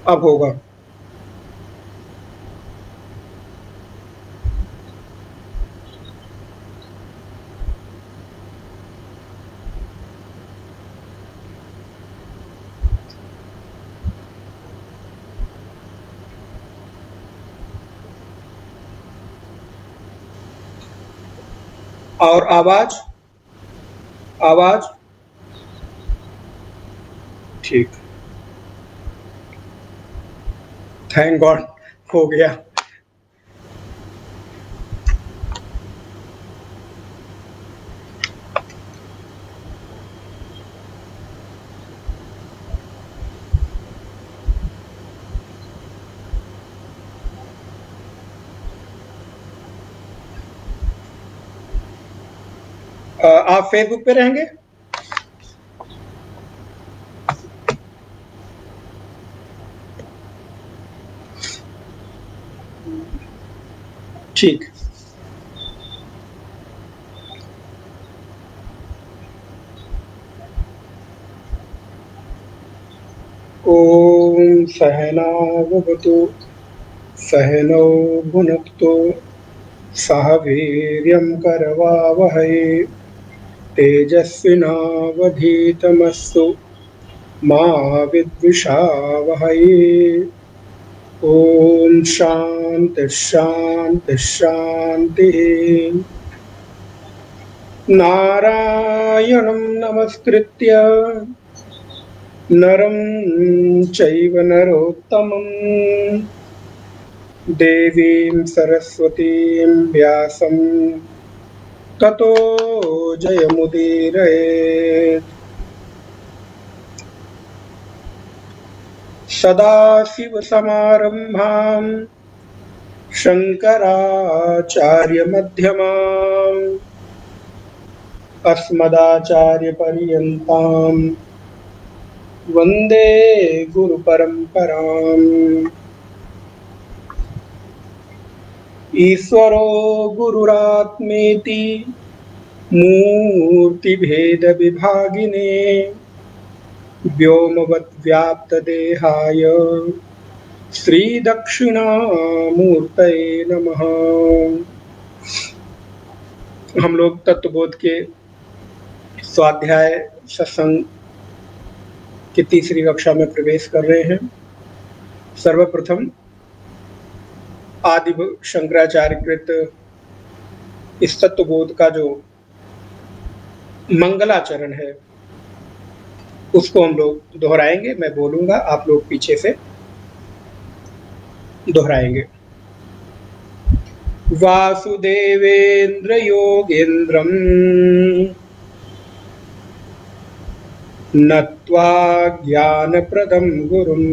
अब होगा। और आवाज, आवाज ठीक। थैंक गॉड हो गया। आप फेसबुक पे रहेंगे? ठीक। ओम सहनावतु सहनौ भुनक्तु सह वीर्यं करवावहै तेजस्विनावधीतमस्तु मा विद्विषावहै। ओम शांति शांति शांति। नारायणं नमस्कृत्य नरं चैव नरोत्तमं देवीं सरस्वतीं व्यासं ततो जयमुदीरयेत्। सदाशिवसमारम्भां शङ्कराचार्यमध्यमाम् अस्मदाचार्यपर्यन्तां वन्दे गुरुपरम्पराम्। ईश्वरो गुरुरात्मेति मूर्तिभेदविभागिने व्योमवद्व्याप्तदेहाय श्रीदक्षिणामूर्तये नमः। हम लोग तत्वबोध के स्वाध्याय सत्संग की तीसरी कक्षा में प्रवेश कर रहे हैं। सर्वप्रथम आदि शंकराचार्य कृत इस तत्वबोध का जो मंगलाचरण है उसको हम लोग दोहराएंगे। मैं बोलूंगा, आप लोग पीछे से दोहराएंगे। वासुदेवेन्द्र योगेन्द्रम नत्वा ज्ञानप्रदं गुरुं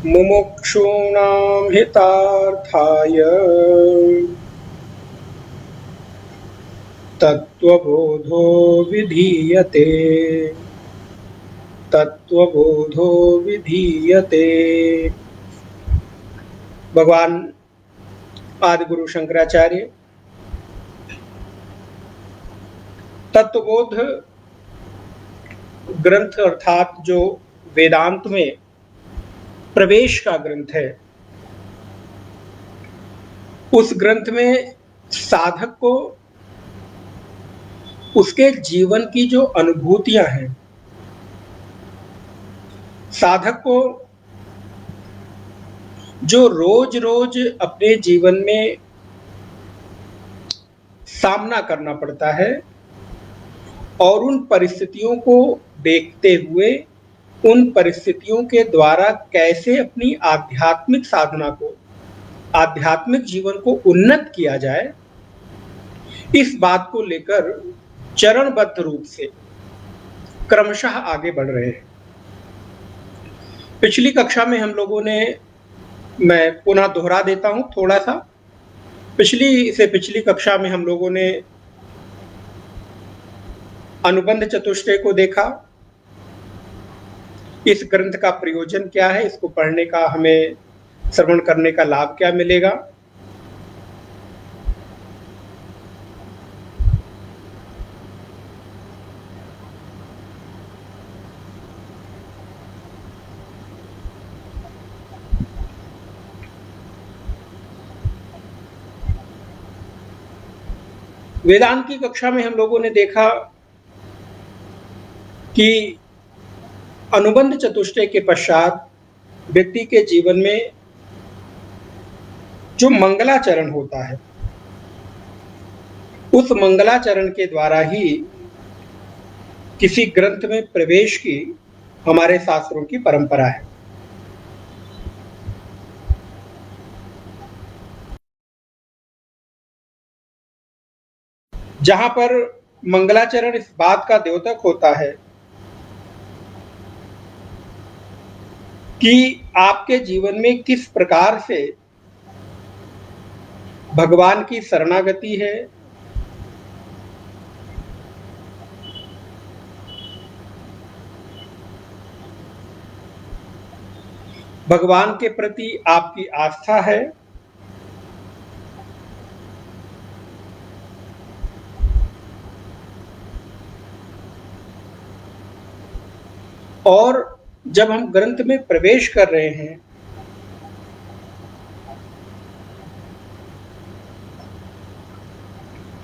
मुमुक्षूणां हितार्थाय तत्त्वबोधो विधीयते। तत्त्वबोधो विधीयते। भगवान आदि गुरु शंकराचार्य तत्वबोध ग्रंथ अर्थात जो वेदांत में प्रवेश का ग्रंथ है, उस ग्रंथ में साधक को उसके जीवन की जो अनुभूतियां हैं, साधक को जो रोज रोज अपने जीवन में सामना करना पड़ता है और उन परिस्थितियों को देखते हुए उन परिस्थितियों के द्वारा कैसे अपनी आध्यात्मिक साधना को, आध्यात्मिक जीवन को उन्नत किया जाए, इस बात को लेकर चरणबद्ध रूप से क्रमशः आगे बढ़ रहे हैं। पिछली कक्षा में हम लोगों ने, मैं पुनः दोहरा देता हूं थोड़ा सा, पिछली कक्षा में हम लोगों ने अनुबंध चतुष्टय को देखा। इस ग्रंथ का प्रयोजन क्या है, इसको पढ़ने का हमें श्रवण करने का लाभ क्या मिलेगा। वेदांत की कक्षा में हम लोगों ने देखा कि अनुबंध चतुष्टय के पश्चात व्यक्ति के जीवन में जो मंगलाचरण होता है, उस मंगलाचरण के द्वारा ही किसी ग्रंथ में प्रवेश की हमारे शास्त्रों की परंपरा है। जहां पर मंगलाचरण इस बात का द्योतक होता है कि आपके जीवन में किस प्रकार से भगवान की शरणागति है, भगवान के प्रति आपकी आस्था है, और जब हम ग्रंथ में प्रवेश कर रहे हैं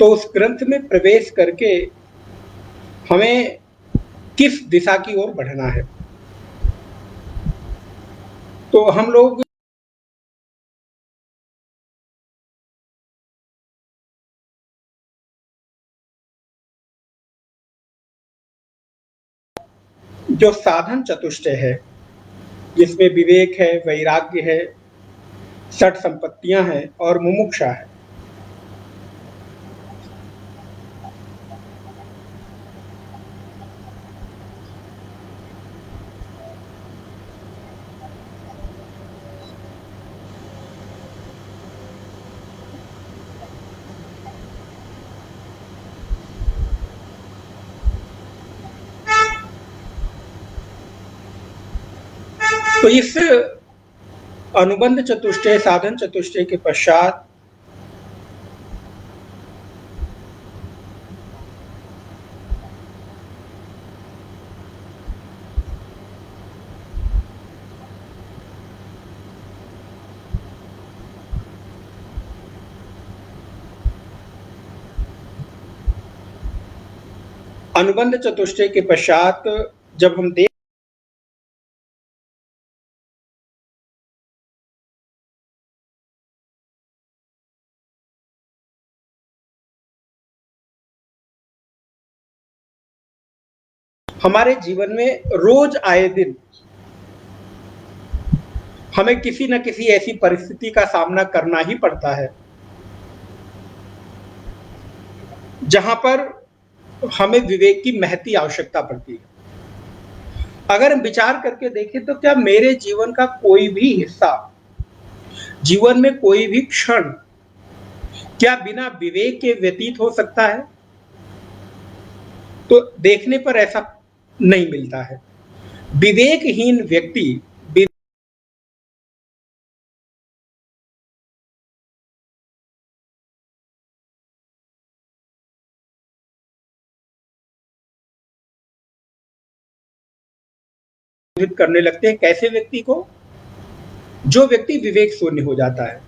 तो उस ग्रंथ में प्रवेश करके हमें किस दिशा की ओर बढ़ना है। तो हम लोग जो साधन चतुष्टय है, जिसमें विवेक है, वैराग्य है, षट संपत्तियां हैं और मुमुक्षा है, तो इस अनुबंध चतुष्टय, साधन चतुष्टय के पश्चात अनुबंध चतुष्टय के पश्चात जब हम देख हमारे जीवन में रोज आए दिन हमें किसी न किसी ऐसी परिस्थिति का सामना करना ही पड़ता है जहां पर हमें विवेक की महती आवश्यकता पड़ती है। अगर हम विचार करके देखें तो क्या मेरे जीवन का कोई भी हिस्सा, जीवन में कोई भी क्षण क्या बिना विवेक के व्यतीत हो सकता है? तो देखने पर ऐसा नहीं मिलता है। विवेकहीन व्यक्ति करने लगते हैं। कैसे व्यक्ति को? जो व्यक्ति विवेक शून्य हो जाता है,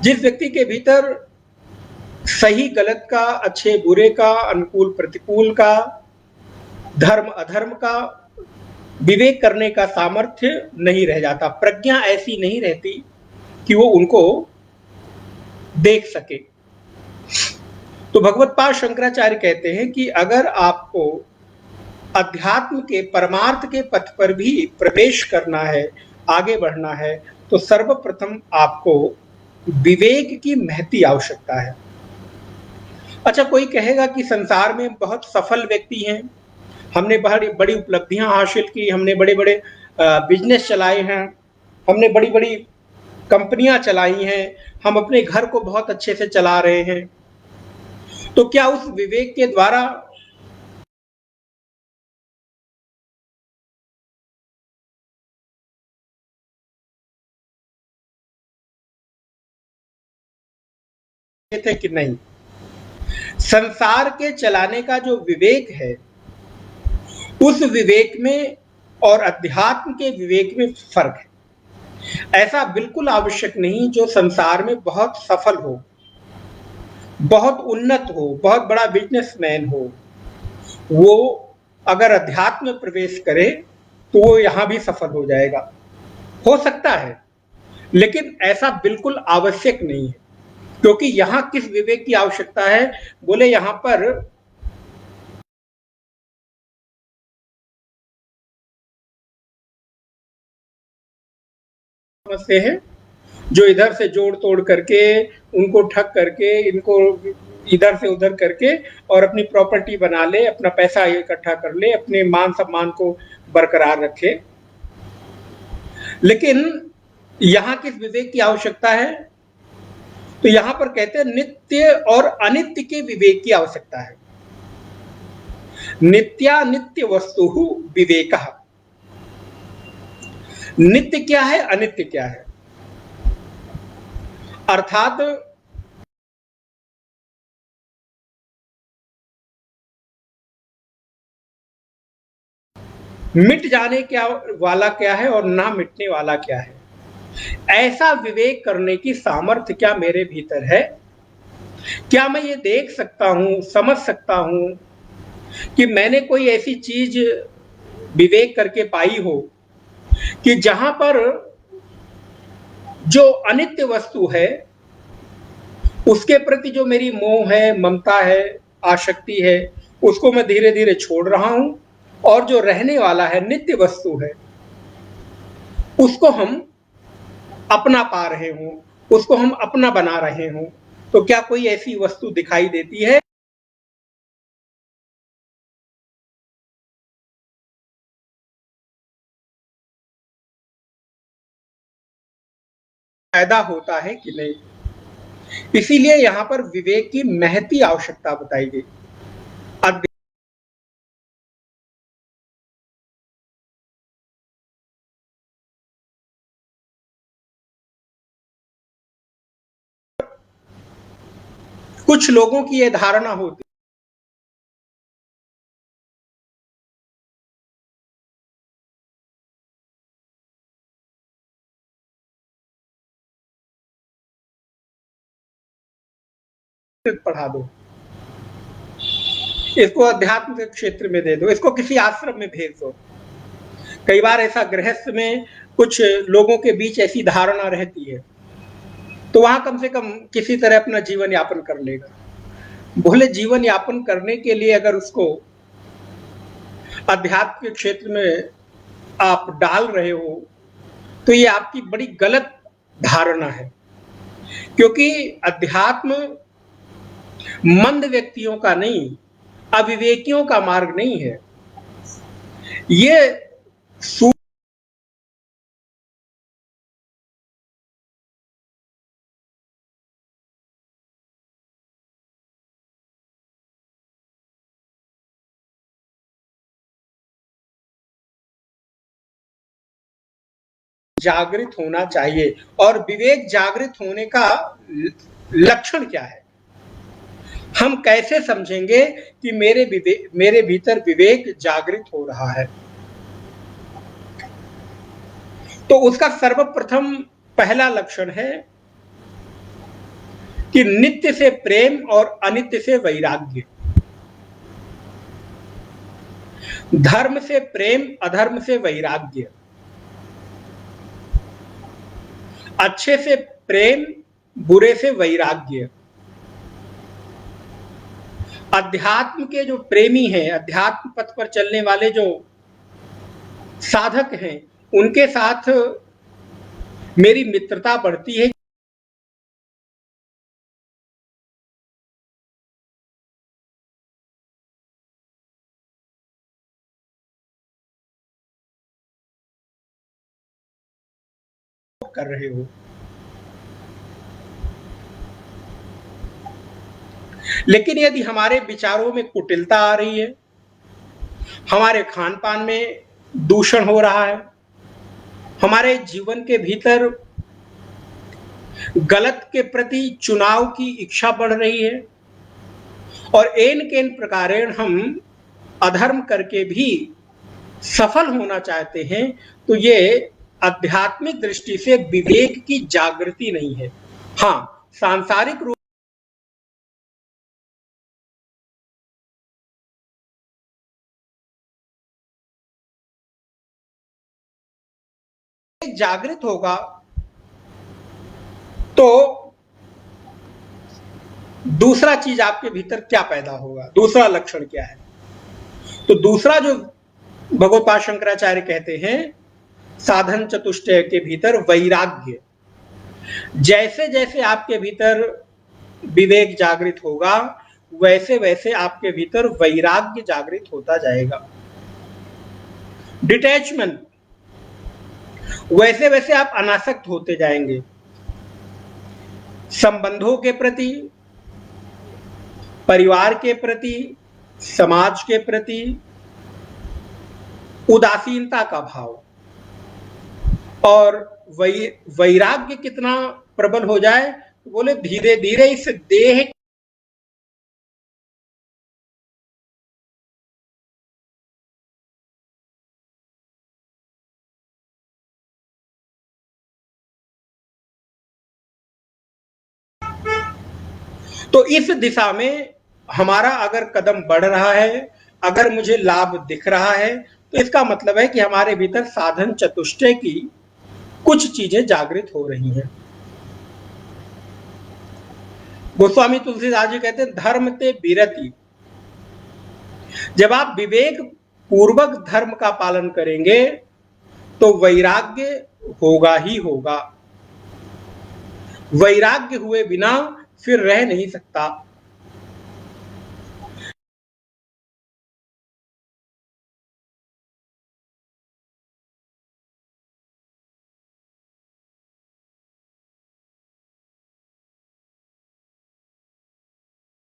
जिस व्यक्ति के भीतर सही गलत का, अच्छे बुरे का, अनुकूल प्रतिकूल का, धर्म अधर्म का विवेक करने का सामर्थ्य नहीं रह जाता, प्रज्ञा ऐसी नहीं रहती कि वो उनको देख सके। तो भगवत्पाद शंकराचार्य कहते हैं कि अगर आपको अध्यात्म के, परमार्थ के पथ पर भी प्रवेश करना है, आगे बढ़ना है, तो सर्वप्रथम आपको विवेक की महती आवश्यकता है। अच्छा, कोई कहेगा कि संसार में बहुत सफल व्यक्ति हैं, हमने बड़ी बड़ी उपलब्धियां हासिल की, हमने बड़े बड़े बिजनेस चलाए हैं, हमने बड़ी बड़ी कंपनियां चलाई हैं, हम अपने घर को बहुत अच्छे से चला रहे हैं, तो क्या उस विवेक के द्वारा थे कि नहीं? संसार के चलाने का जो विवेक है, उस विवेक में और अध्यात्म के विवेक में फर्क है। ऐसा बिल्कुल आवश्यक नहीं जो संसार में बहुत सफल हो, बहुत उन्नत हो, बहुत बड़ा बिजनेसमैन वो अगर अध्यात्म में प्रवेश करे तो वो यहां भी सफल हो जाएगा। हो सकता है, लेकिन ऐसा बिल्कुल आवश्यक नहीं है। क्योंकि यहां किस विवेक की आवश्यकता है? बोले यहां पर समझते हैं जो इधर से जोड़ तोड़ करके, उनको ठग करके, इनको इधर से उधर करके और अपनी प्रॉपर्टी बना ले, अपना पैसा इकट्ठा कर ले, अपने मान सम्मान को बरकरार रखे। लेकिन यहां किस विवेक की आवश्यकता है? तो यहां पर कहते हैं नित्य और अनित्य के विवेक की आवश्यकता है। नित्यानित्य वस्तु विवेक। नित्य क्या है, अनित्य क्या है? अर्थात मिट जाने क्या वाला क्या है और ना मिटने वाला क्या है, ऐसा विवेक करने की सामर्थ्य क्या मेरे भीतर है? क्या मैं ये देख सकता हूं, समझ सकता हूं कि मैंने कोई ऐसी चीज विवेक करके पाई हो कि जहां पर जो अनित्य वस्तु है उसके प्रति जो मेरी मोह है, ममता है, आसक्ति है, उसको मैं धीरे धीरे छोड़ रहा हूं और जो रहने वाला है, नित्य वस्तु है, उसको हम अपना पा रहे हों, उसको हम अपना बना रहे हों। तो क्या कोई ऐसी वस्तु दिखाई देती है? पैदा होता है कि नहीं? इसीलिए यहां पर विवेक की महती आवश्यकता बताई गई। कुछ लोगों की यह धारणा होती है, पढ़ा दो, इसको अध्यात्म के क्षेत्र में दे दो, इसको किसी आश्रम में भेज दो। कई बार ऐसा गृहस्थ में कुछ लोगों के बीच ऐसी धारणा रहती है, तो वहां कम से कम किसी तरह अपना जीवन यापन कर लेगा। बोले जीवन यापन करने के लिए अगर उसको अध्यात्म के क्षेत्र में आप डाल रहे हो तो ये आपकी बड़ी गलत धारणा है। क्योंकि अध्यात्म मंद व्यक्तियों का नहीं, अविवेकियों का मार्ग नहीं है। ये जागृत होना चाहिए। और विवेक जागृत होने का लक्षण क्या है? हम कैसे समझेंगे कि मेरे भीतर विवेक जागृत हो रहा है? तो उसका सर्वप्रथम पहला लक्षण है कि नित्य से प्रेम और अनित्य से वैराग्य, धर्म से प्रेम, अधर्म से वैराग्य, अच्छे से प्रेम, बुरे से वैराग्य। अध्यात्म के जो प्रेमी हैं, अध्यात्म पथ पर चलने वाले जो साधक हैं, उनके साथ मेरी मित्रता बढ़ती है। कर रहे हो, लेकिन यदि हमारे विचारों में कुटिलता आ रही है, हमारे खान पान में दूषण हो रहा है, हमारे जीवन के भीतर गलत के प्रति चुनाव की इच्छा बढ़ रही है और एन केन प्रकारेण हम अधर्म करके भी सफल होना चाहते हैं, तो ये आध्यात्मिक दृष्टि से विवेक की जागृति नहीं है। हाँ, सांसारिक रूप विवेक जागृत होगा तो दूसरा चीज आपके भीतर क्या पैदा होगा, दूसरा लक्षण क्या है? तो दूसरा जो भगवत्पाद शंकराचार्य कहते हैं, साधन चतुष्टय के भीतर वैराग्य। जैसे जैसे आपके भीतर विवेक जागृत होगा वैसे वैसे आपके भीतर वैराग्य जागृत होता जाएगा। डिटैचमेंट, वैसे वैसे आप अनासक्त होते जाएंगे। संबंधों के प्रति, परिवार के प्रति, समाज के प्रति उदासीनता का भाव, और वैराग्य कितना प्रबल हो जाए तो बोले धीरे धीरे इस देह तो इस दिशा में हमारा अगर कदम बढ़ रहा है, अगर मुझे लाभ दिख रहा है, तो इसका मतलब है कि हमारे भीतर साधन चतुष्टय की कुछ चीजें जागृत हो रही हैं। गोस्वामी तुलसीदास जी कहते हैं धर्म ते विरति। जब आप विवेक पूर्वक धर्म का पालन करेंगे तो वैराग्य होगा ही होगा। वैराग्य हुए बिना फिर रह नहीं सकता।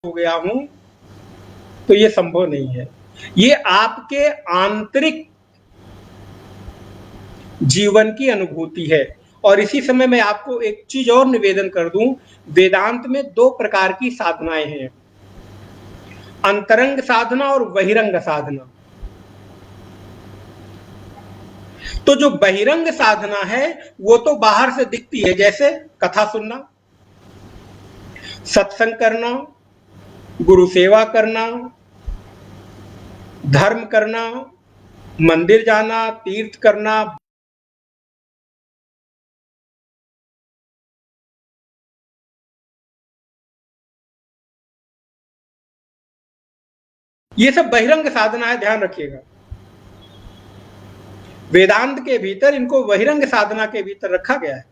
हो गया हूं तो ये संभव नहीं है। ये आपके आंतरिक जीवन की अनुभूति है। और इसी समय मैं आपको एक चीज और निवेदन कर दूं, वेदांत में दो प्रकार की साधनाएं हैं, अंतरंग साधना और बहिरंग साधना। तो जो बहिरंग साधना है वो तो बाहर से दिखती है, जैसे कथा सुनना, सत्संग करना, गुरु सेवा करना, धर्म करना, मंदिर जाना, तीर्थ करना, ये सब बहिरंग साधना है, ध्यान रखिएगा। वेदांत के भीतर इनको बहिरंग साधना के भीतर रखा गया है।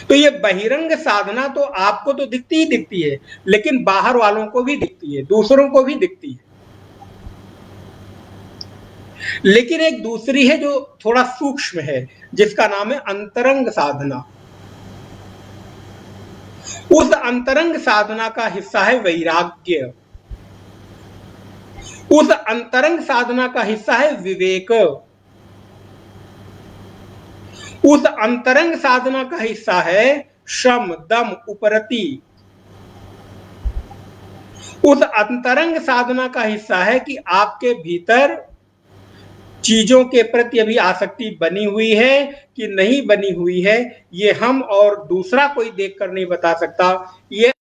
तो ये बहिरंग साधना तो आपको तो दिखती ही दिखती है, लेकिन बाहर वालों को भी दिखती है, दूसरों को भी दिखती है। लेकिन एक दूसरी है जो थोड़ा सूक्ष्म है, जिसका नाम है अंतरंग साधना। उस अंतरंग साधना का हिस्सा है वैराग्य। उस अंतरंग साधना का हिस्सा है विवेक। उस अंतरंग साधना का हिस्सा है शम दम उपरति। उस अंतरंग साधना का हिस्सा है कि आपके भीतर चीजों के प्रति अभी आसक्ति बनी हुई है कि नहीं बनी हुई है, ये हम और दूसरा कोई देखकर नहीं बता सकता। ये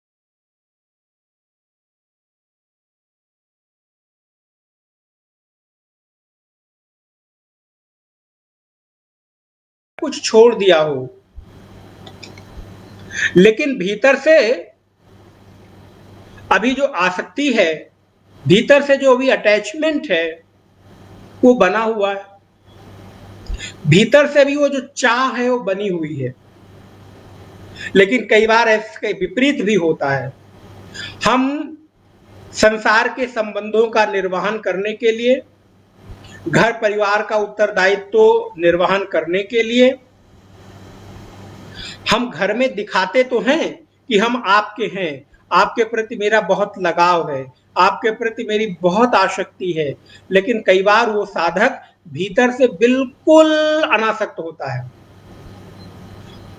कुछ छोड़ दिया हो, लेकिन भीतर से अभी जो आसक्ति है, भीतर से जो अभी अटैचमेंट है वो बना हुआ है। भीतर से भी वो जो चाह है वो बनी हुई है। लेकिन कई बार इसके विपरीत भी होता है। हम संसार के संबंधों का निर्वहन करने के लिए, घर परिवार का उत्तरदायित्व निर्वहन करने के लिए हम घर में दिखाते तो हैं कि हम आपके हैं, आपके प्रति मेरा बहुत लगाव है, आपके प्रति मेरी बहुत आसक्ति है, लेकिन कई बार वो साधक भीतर से बिल्कुल अनासक्त होता है।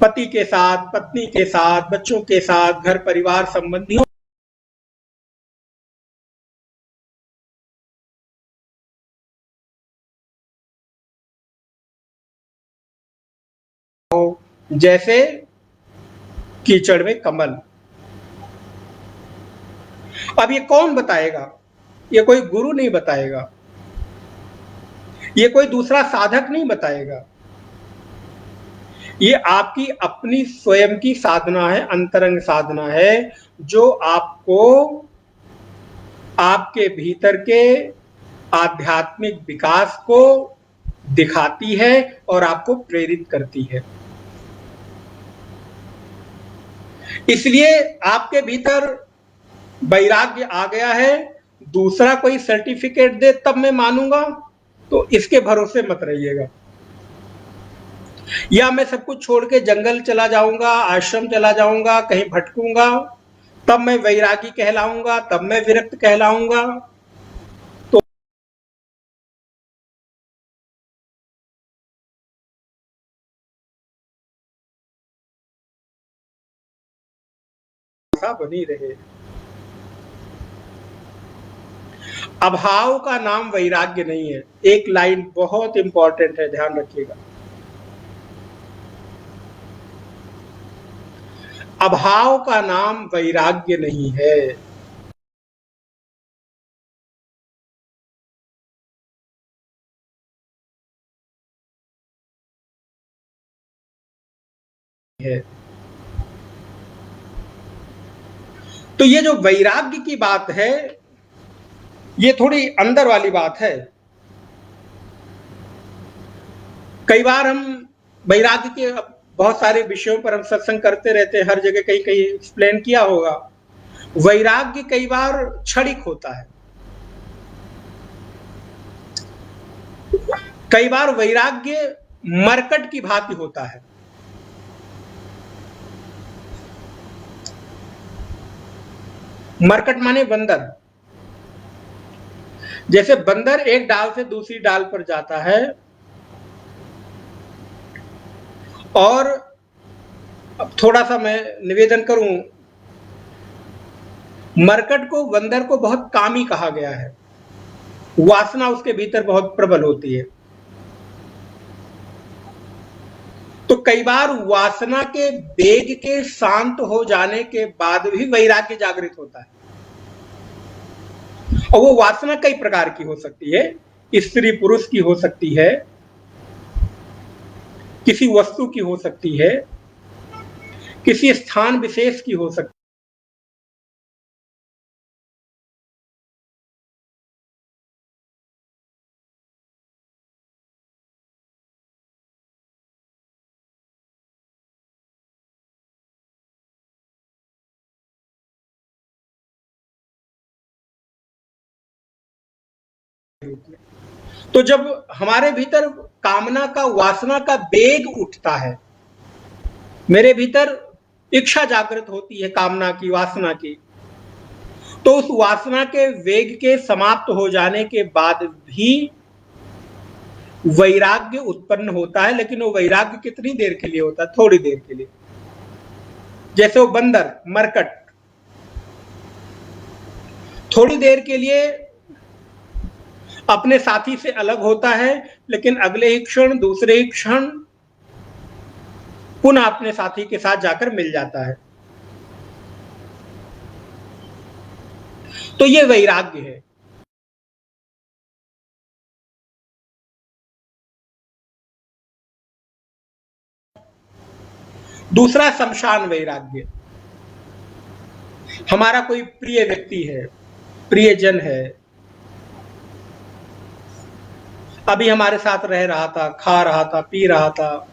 पति के साथ, पत्नी के साथ, बच्चों के साथ, घर परिवार संबंधियों जैसे कीचड़ में कमल। अब ये कौन बताएगा? ये कोई गुरु नहीं बताएगा, ये कोई दूसरा साधक नहीं बताएगा, ये आपकी अपनी स्वयं की साधना है, अंतरंग साधना है, जो आपको आपके भीतर के आध्यात्मिक विकास को दिखाती है और आपको प्रेरित करती है। इसलिए आपके भीतर वैराग्य आ गया है, दूसरा कोई सर्टिफिकेट दे तब मैं मानूंगा, तो इसके भरोसे मत रहिएगा। या मैं सब कुछ छोड़ के जंगल चला जाऊंगा, आश्रम चला जाऊंगा, कहीं भटकूंगा, तब मैं वैरागी कहलाऊंगा, तब मैं विरक्त कहलाऊंगा। तो ऐसा बनी रहे। अभाव का नाम वैराग्य नहीं है। एक लाइन बहुत इंपॉर्टेंट है, ध्यान रखिएगा। अभाव का नाम वैराग्य नहीं है। तो ये जो वैराग्य की बात है, ये थोड़ी अंदर वाली बात है। कई बार हम वैराग्य के बहुत सारे विषयों पर हम सत्संग करते रहते हैं, हर जगह कहीं कहीं एक्सप्लेन किया होगा। वैराग्य कई बार क्षणिक होता है, कई बार वैराग्य मरकट की भांति होता है। मरकट माने बंदर। जैसे बंदर एक डाल से दूसरी डाल पर जाता है, और अब थोड़ा सा मैं निवेदन करूं, मरकट को, बंदर को बहुत कामी कहा गया है। वासना उसके भीतर बहुत प्रबल होती है। तो कई बार वासना के वेग के शांत हो जाने के बाद भी वैराग्य जागृत होता है। और वो वासना कई प्रकार की हो सकती है, स्त्री पुरुष की हो सकती है, किसी वस्तु की हो सकती है, किसी स्थान विशेष की हो सकती है। तो जब हमारे भीतर कामना का, वासना का वेग उठता है, मेरे भीतर इच्छा जागृत होती है कामना की, वासना की, तो उस वासना के वेग के समाप्त हो जाने के बाद भी वैराग्य उत्पन्न होता है। लेकिन वो वैराग्य कितनी देर के लिए होता है? थोड़ी देर के लिए। जैसे वो बंदर, मरकट, थोड़ी देर के लिए अपने साथी से अलग होता है, लेकिन अगले ही क्षण, दूसरे ही क्षण पुनः अपने साथी के साथ जाकर मिल जाता है। तो ये वैराग्य है। दूसरा शमशान वैराग्य। हमारा कोई प्रिय व्यक्ति है, प्रियजन है, अभी हमारे साथ रह रहा था, खा रहा था, पी रहा था,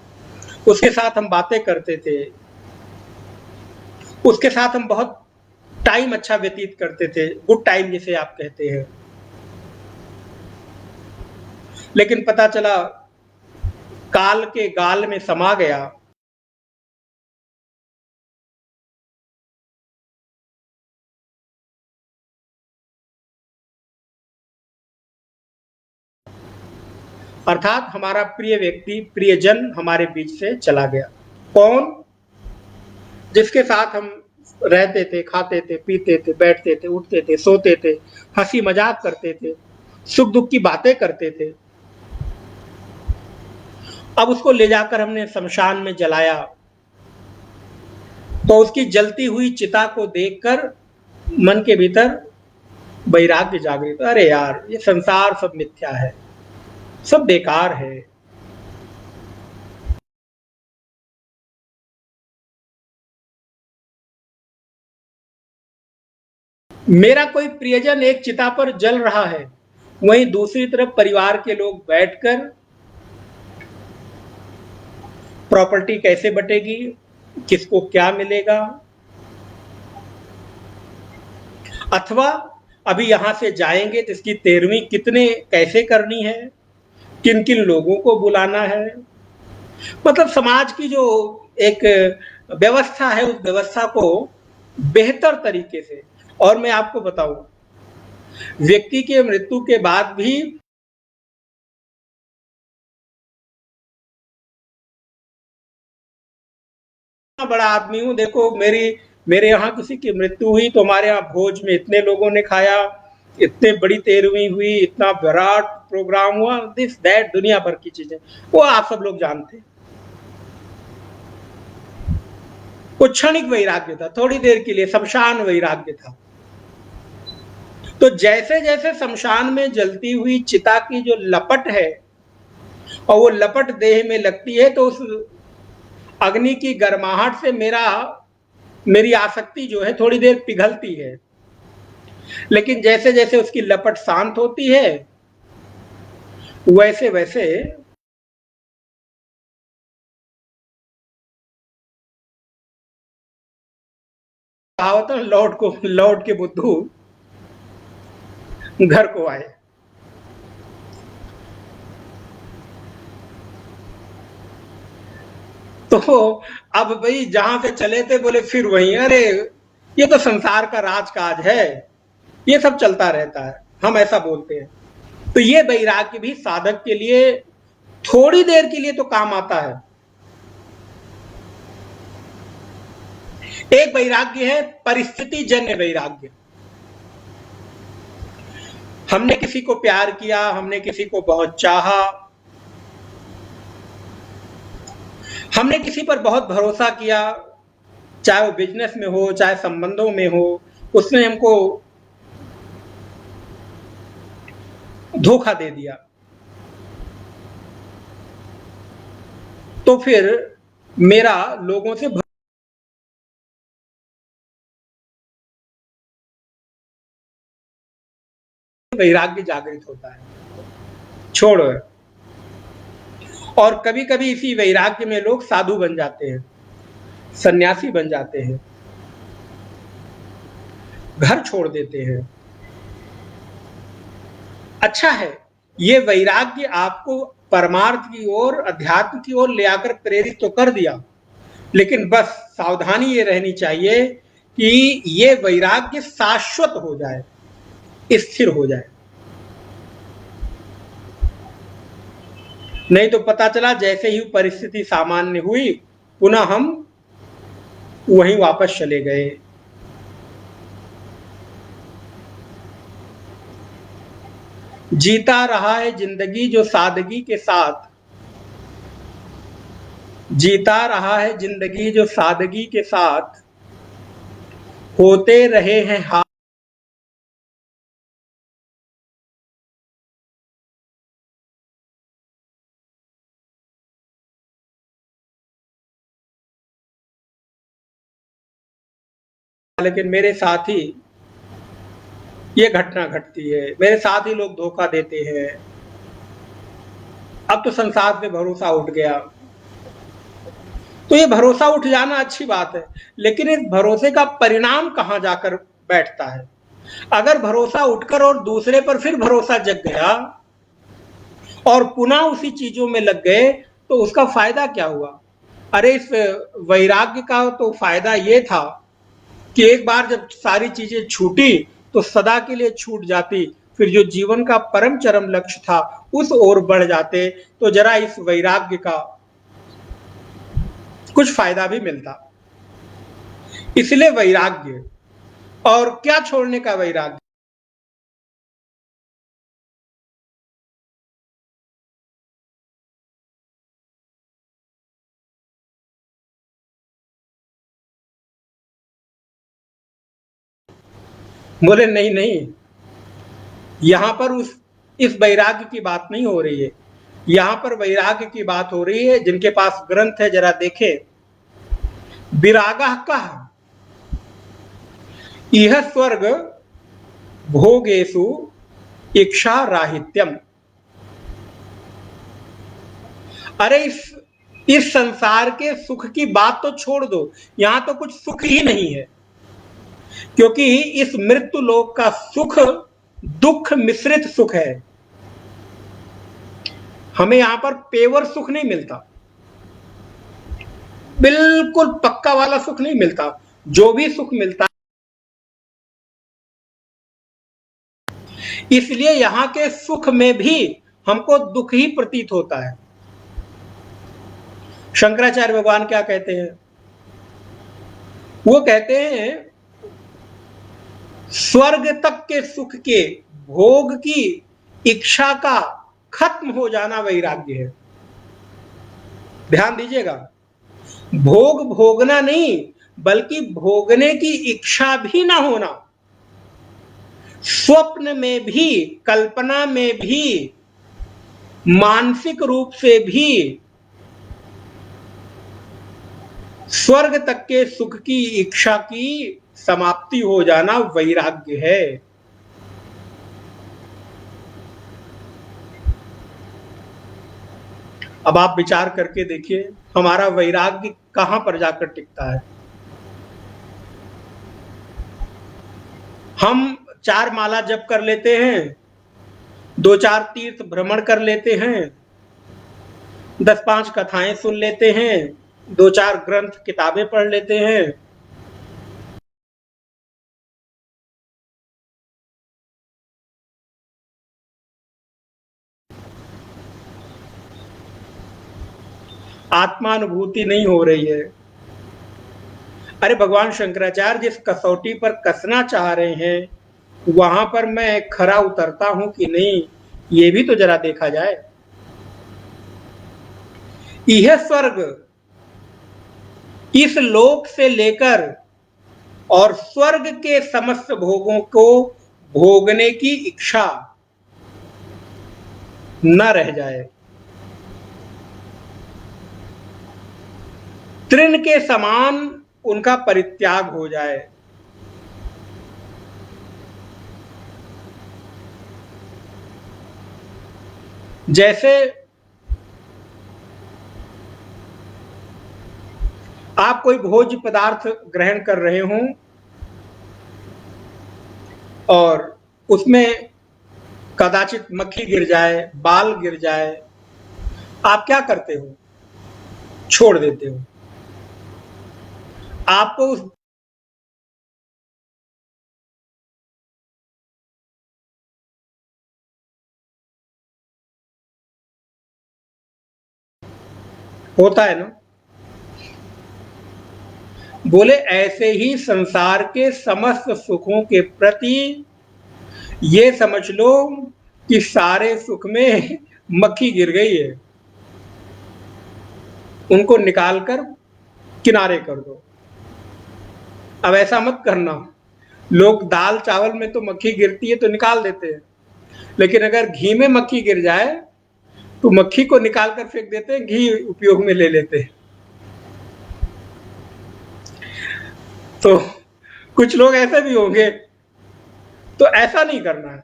उसके साथ हम बातें करते थे, उसके साथ हम बहुत टाइम अच्छा व्यतीत करते थे, गुड टाइम जिसे आप कहते हैं। लेकिन पता चला काल के गाल में समा गया, अर्थात हमारा प्रिय व्यक्ति, प्रियजन हमारे बीच से चला गया। कौन? जिसके साथ हम रहते थे, खाते थे, पीते थे, बैठते थे, उठते थे, सोते थे, हंसी मजाक करते थे, सुख दुख की बातें करते थे। अब उसको ले जाकर हमने शमशान में जलाया, तो उसकी जलती हुई चिता को देखकर मन के भीतर वैराग्य जागृत। अरे यार, ये संसार सब मिथ्या है, सब बेकार है। मेरा कोई प्रियजन एक चिता पर जल रहा है, वहीं दूसरी तरफ परिवार के लोग बैठकर प्रॉपर्टी कैसे बटेगी, किसको क्या मिलेगा, अथवा अभी यहां से जाएंगे तो इसकी 13वीं कितने कैसे करनी है, किन किन लोगों को बुलाना है। मतलब समाज की जो एक व्यवस्था है, उस व्यवस्था को बेहतर तरीके से, और मैं आपको बताऊं, व्यक्ति के मृत्यु के बाद भी बड़ा आदमी हूं, देखो मेरे यहाँ किसी की मृत्यु हुई तो हमारे यहाँ भोज में इतने लोगों ने खाया, इतने बड़ी 13वीं हुई, इतना विराट प्रोग्राम हुआ, दिस दैट दुनिया भर की चीजें, वो आप सब लोग जानते हैं। वो क्षणिक वैराग्य था, थोड़ी देर के लिए शमशान वैराग्य था। तो जैसे जैसे शमशान में जलती हुई चिता की जो लपट है और वो लपट देह में लगती है, तो उस अग्नि की गर्माहट से मेरी आसक्ति जो है थोड़ी देर पिघलती है, लेकिन जैसे जैसे उसकी लपट शांत होती है, वैसे वैसे कहावत है, लौट के बुद्धू घर को आए। तो अब भाई जहां से चले थे बोले फिर वहीं, अरे ये तो संसार का राजकाज है, ये सब चलता रहता है, हम ऐसा बोलते हैं। तो ये वैराग्य भी साधक के लिए थोड़ी देर के लिए तो काम आता है। एक वैराग्य है परिस्थिति जन्य वैराग्य। हमने किसी को प्यार किया, हमने किसी को बहुत चाहा, हमने किसी पर बहुत भरोसा किया, चाहे वो बिजनेस में हो चाहे संबंधों में हो, उसने हमको धोखा दे दिया, तो फिर मेरा लोगों से वैराग्य जागृत होता है, छोड़। और कभी कभी इसी वैराग्य में लोग साधु बन जाते हैं, सन्यासी बन जाते हैं, घर छोड़ देते हैं। अच्छा है, ये वैराग्य आपको परमार्थ की ओर, अध्यात्म की ओर ले आकर प्रेरित तो कर दिया, लेकिन बस सावधानी ये रहनी चाहिए कि ये वैराग्य शाश्वत हो जाए, स्थिर हो जाए। नहीं तो पता चला जैसे ही परिस्थिति सामान्य हुई, पुनः हम वहीं वापस चले गए। जीता रहा है जिंदगी जो सादगी के साथ, जीता रहा है जिंदगी जो सादगी के साथ, होते रहे हैं हाथ, लेकिन मेरे साथ ही ये घटना घटती है, मेरे साथ ही लोग धोखा देते हैं। अब तो संसार से भरोसा उठ गया। तो ये भरोसा उठ जाना अच्छी बात है, लेकिन इस भरोसे का परिणाम कहां जाकर बैठता है। अगर भरोसा उठकर और दूसरे पर फिर भरोसा जग गया और पुनः उसी चीजों में लग गए, तो उसका फायदा क्या हुआ। अरे इस वैराग्य का तो फायदा ये था कि एक बार जब सारी चीजें छूटी तो सदा के लिए छूट जाती, फिर जो जीवन का परम चरम लक्ष्य था उस ओर बढ़ जाते, तो जरा इस वैराग्य का कुछ फायदा भी मिलता। इसलिए वैराग्य, और क्या छोड़ने का वैराग्य। बोले नहीं नहीं, यहां पर उस इस वैराग्य की बात नहीं हो रही है, यहां पर वैराग्य की बात हो रही है। जिनके पास ग्रंथ है जरा देखें। विरागः कः इह स्वर्ग भोगेषु इच्छा राहित्यम। अरे इस संसार के सुख की बात तो छोड़ दो, यहां तो कुछ सुख ही नहीं है, क्योंकि इस मृत्यु लोक का सुख दुख मिश्रित सुख है। हमें यहां पर पेवर सुख नहीं मिलता, बिल्कुल पक्का वाला सुख नहीं मिलता। जो भी सुख मिलता है, इसलिए यहां के सुख में भी हमको दुख ही प्रतीत होता है। शंकराचार्य भगवान क्या कहते हैं? वो कहते हैं स्वर्ग तक के सुख के भोग की इच्छा का खत्म हो जाना वैराग्य है। ध्यान दीजिएगा, भोग भोगना नहीं, बल्कि भोगने की इच्छा भी ना होना। स्वप्न में भी, कल्पना में भी, मानसिक रूप से भी स्वर्ग तक के सुख की इच्छा की समाप्ति हो जाना वैराग्य है। अब आप विचार करके देखिए, हमारा वैराग्य कहां पर जाकर टिकता है। हम 4 माला जप कर लेते हैं, 2-4 तीर्थ भ्रमण कर लेते हैं, 10-5 कथाएं सुन लेते हैं, 2-4 ग्रंथ किताबें पढ़ लेते हैं, आत्मानुभूति नहीं हो रही है। अरे भगवान शंकराचार्य जिस कसौटी पर कसना चाह रहे हैं, वहां पर मैं खरा उतरता हूं कि नहीं, ये भी तो जरा देखा जाए। यह स्वर्ग इस लोक से लेकर और स्वर्ग के समस्त भोगों को भोगने की इच्छा न रह जाए, तृण के समान उनका परित्याग हो जाए। जैसे आप कोई भोज्य पदार्थ ग्रहण कर रहे हों और उसमें कदाचित मक्खी गिर जाए, बाल गिर जाए, आप क्या करते हो? छोड़ देते हो। आपको उस होता है ना। बोले ऐसे ही संसार के समस्त सुखों के प्रति ये समझ लो कि सारे सुख में मक्खी गिर गई है, उनको निकालकर किनारे कर दो। अब ऐसा मत करना, लोग दाल चावल में तो मक्खी गिरती है तो निकाल देते हैं, लेकिन अगर घी में मक्खी गिर जाए तो मक्खी को निकाल कर फेंक देते हैं, घी उपयोग में ले लेते हैं। तो कुछ लोग ऐसे भी होंगे, तो ऐसा नहीं करना है।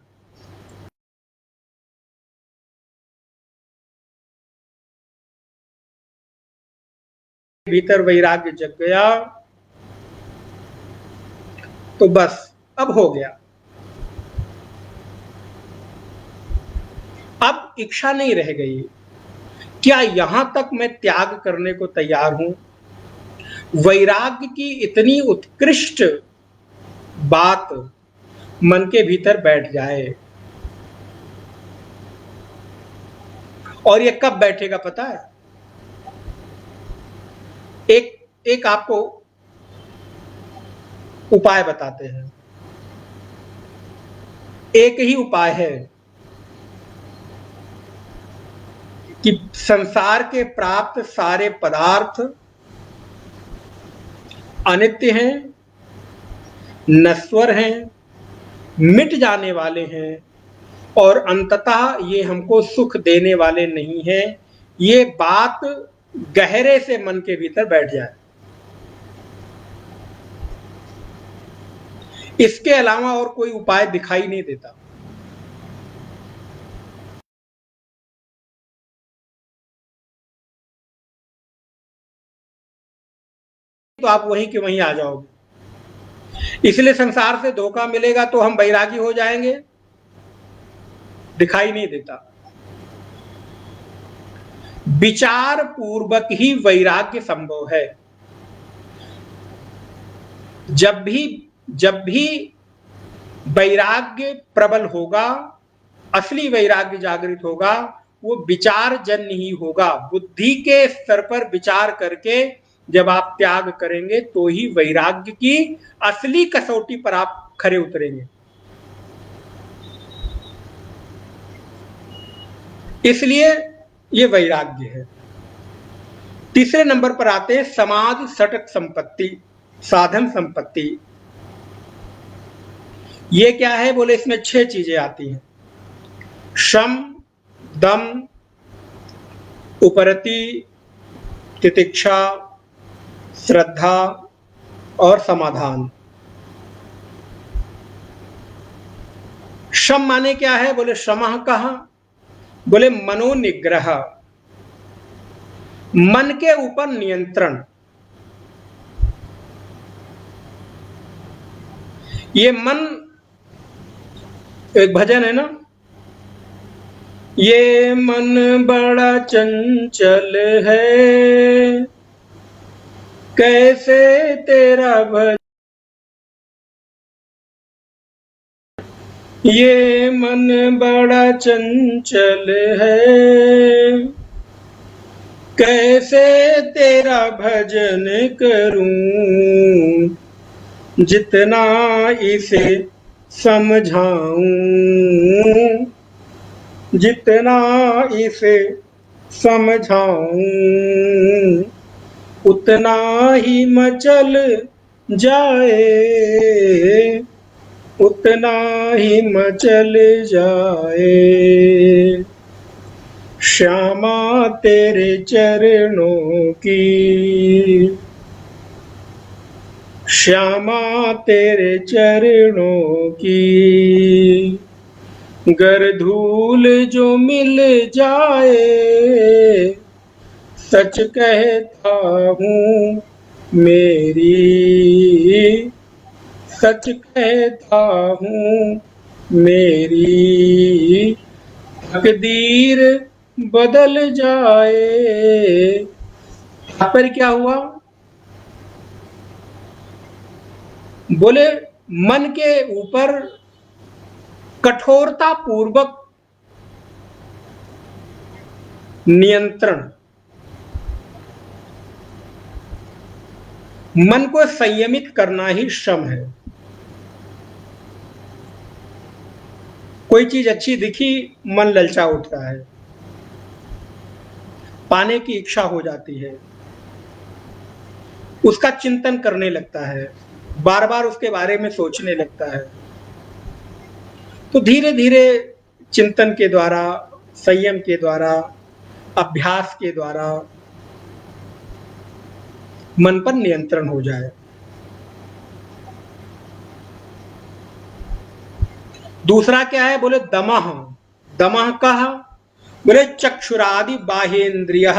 भीतर वैराग्य जग गया तो बस अब हो गया। अब इच्छा नहीं रह गई। क्या यहां तक मैं त्याग करने को तैयार हूं? वैराग्य की इतनी उत्कृष्ट बात मन के भीतर बैठ जाए, और ये कब बैठेगा पता है? एक आपको उपाय बताते हैं। एक ही उपाय है कि संसार के प्राप्त सारे पदार्थ अनित्य हैं, नश्वर हैं, मिट जाने वाले हैं, और अंततः ये हमको सुख देने वाले नहीं हैं। ये बात गहरे से मन के भीतर बैठ जाए। इसके अलावा और कोई उपाय दिखाई नहीं देता। तो आप वहीं के वहीं आ जाओगे। इसलिए संसार से धोखा मिलेगा तो हम वैरागी हो जाएंगे, दिखाई नहीं देता। विचार पूर्वक ही वैराग्य संभव है। जब भी वैराग्य प्रबल होगा, असली वैराग्य जागृत होगा, वो विचार जन्य ही होगा। बुद्धि के स्तर पर विचार करके जब आप त्याग करेंगे तो ही वैराग्य की असली कसौटी पर आप खरे उतरेंगे। इसलिए ये वैराग्य है। तीसरे नंबर पर आते हैं समाधि षटक संपत्ति, साधन संपत्ति। ये क्या है बोले, इसमें 6 चीजें आती हैं। शम, दम, उपरति, तितिक्षा, श्रद्धा और समाधान। शम माने क्या है बोले, शमः कहा बोले मनोनिग्रह, मन के ऊपर नियंत्रण। ये मन, एक भजन है ना, ये मन बड़ा चंचल है, कैसे तेरा भजन, ये मन बड़ा चंचल है, कैसे तेरा भजन करूं, जितना इसे समझाऊं, जितना इसे समझाऊं, उतना ही मचल जाए, उतना ही मचल जाए। श्यामा तेरे चरणों की, श्यामा तेरे चरणों की, गर धूल जो मिल जाए, सच कहता हूँ मेरी, सच कहता हूँ मेरी, तकदीर बदल जाए। यहाँ पर क्या हुआ बोले, मन के ऊपर कठोरता पूर्वक नियंत्रण, मन को संयमित करना ही श्रम है। कोई चीज अच्छी दिखी, मन ललचा उठता है, पाने की इच्छा हो जाती है, उसका चिंतन करने लगता है, बार बार उसके बारे में सोचने लगता है। तो धीरे धीरे चिंतन के द्वारा, संयम के द्वारा, अभ्यास के द्वारा मन पर नियंत्रण हो जाए। दूसरा क्या है बोले, दमः। दमः कहा बोले चक्षुरादि बाह्येन्द्रिय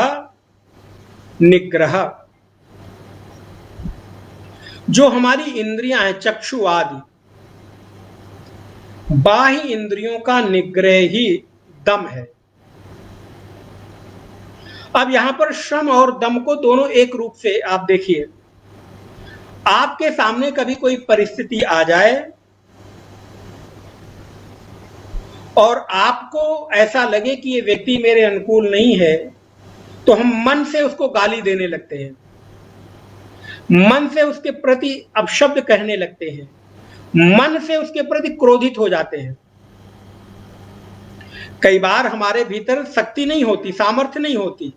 निग्रह। जो हमारी इंद्रियां हैं चक्षु आदि, बाह्य इंद्रियों का निग्रह ही दम है। अब यहां पर श्रम और दम को दोनों एक रूप से आप देखिए। आपके सामने कभी कोई परिस्थिति आ जाए और आपको ऐसा लगे कि ये व्यक्ति मेरे अनुकूल नहीं है, तो हम मन से उसको गाली देने लगते हैं, मन से उसके प्रति अपशब्द कहने लगते हैं, मन से उसके प्रति क्रोधित हो जाते हैं। कई बार हमारे भीतर शक्ति नहीं होती, सामर्थ्य नहीं होती,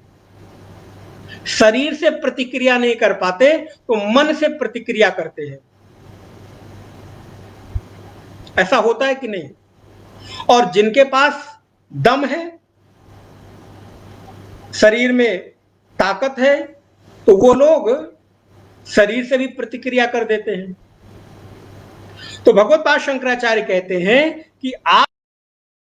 शरीर से प्रतिक्रिया नहीं कर पाते, तो मन से प्रतिक्रिया करते हैं। ऐसा होता है कि नहीं? और जिनके पास दम है, शरीर में ताकत है, तो वो लोग शरीर से भी प्रतिक्रिया कर देते हैं। तो भगवत्पाद शंकराचार्य कहते हैं कि आप